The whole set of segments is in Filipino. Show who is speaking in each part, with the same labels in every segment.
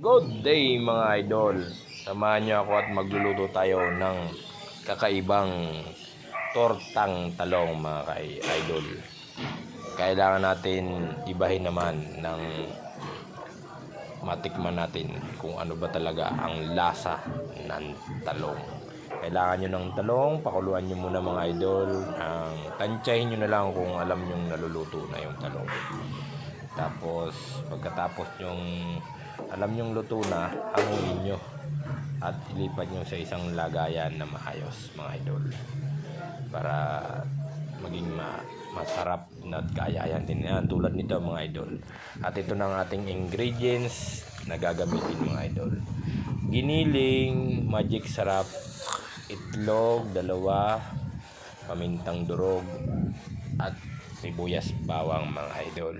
Speaker 1: Good day mga idol. Samahan niyo ako at magluluto tayo ng kakaibang tortang talong mga idol. Kailangan natin ibahin naman ng matikman natin kung ano ba talaga ang lasa ng talong. Kailangan nyo ng talong, pakuluan nyo muna mga idol. Tansyahin nyo na lang kung alam nyo naluluto na yung talong. Tapos pagkatapos yung alam nyong luto na, hanguin nyo at ilipat nyo sa isang lagayan na maayos mga idol para maging masarap na kayayan din yan tulad nito mga idol. At ito na ang ating ingredients na gagamitin mga idol: giniling, magic sarap, itlog, 2, pamintang durog, at sibuyas bawang mga idol.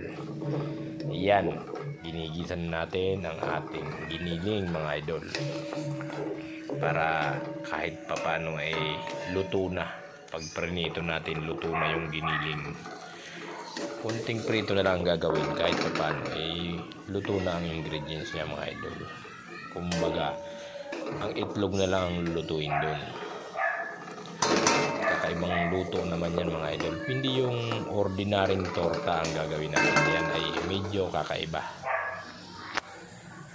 Speaker 1: Yan, ginigisan natin ang ating giniling mga idol para kahit papano ay luto na. Pag prinito natin, luto na yung giniling. Kunting prito na lang gagawin, kahit papano ay luto na ang ingredients niya mga idol. Kumbaga ang itlog na lang ang lulutuin dun. Kakaibang luto naman yan mga idol. Hindi yung ordinaryong torta ang gagawin natin. Yan ay medyo kakaiba.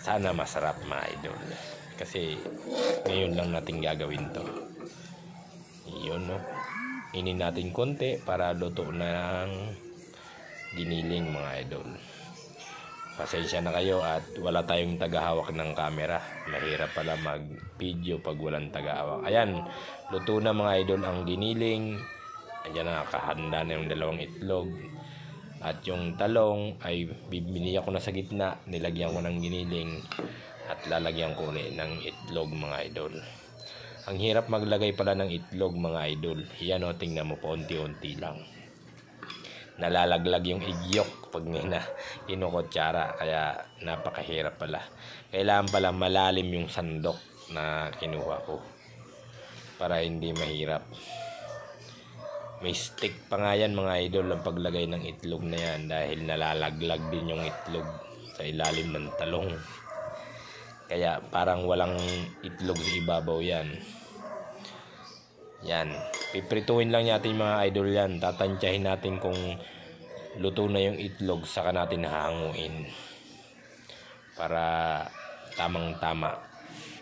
Speaker 1: Sana masarap mga idol. Kasi ngayon lang natin gagawin to. Yun, no? Inin natin konti para luto na ang giniling mga idol. Pasensya na kayo at wala tayong tagahawak ng camera. Mahirap pala mag-video pag walang tagahawak. Ayan, luto na mga idol ang giniling. Ayan na, nakahanda na yung 2 itlog. At yung talong ay bibiniya ko na sa gitna. Nilagyan ko ng giniling at lalagyan ko ulit ng itlog mga idol. Ang hirap maglagay pala ng itlog mga idol. Yan o, tingnan mo po, unti-unti lang. Nalalaglag yung igyok pag kinukutsara, kaya napakahirap pala. Kailangan pala malalim yung sandok na kinuha ko para hindi mahirap. May stick pa nga yan mga idol ang paglagay ng itlog na yan dahil nalalaglag din yung itlog sa ilalim ng talong. Kaya parang walang itlog sa ibabaw yan. Yan, piprituhin lang natin mga idol yan. Tatansyahin natin kung luto na yung itlog, saka natin hahanguin para tamang tama.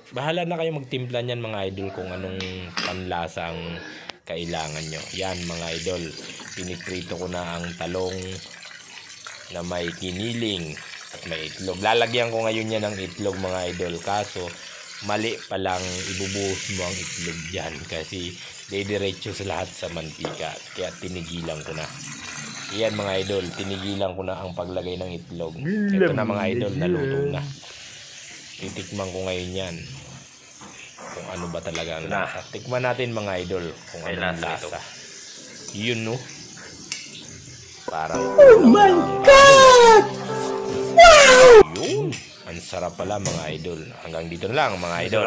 Speaker 1: Bahala na kayo magtimpla niyan mga idol kung anong panlasang kailangan nyo. Yan mga idol, piniprito ko na ang talong na may giniling at may itlog. Lalagyan ko ngayon yan ng itlog mga idol, kaso mali pa lang, ibubuhos mo ang itlog dyan kasi dediretso sa lahat sa mantika, kaya tinigilan ko na. Yan mga idol, tinigilan ko na ang paglagay ng itlog. Ito na mga idol, naluto na. Titikman ko ngayon yan kung ano ba talaga ang lasa. Tikman natin mga idol kung ano ang lasa. Yun, no? Parang oh my God! Wow! Yun, ang sarap pala mga idol. Hanggang dito na lang mga idol.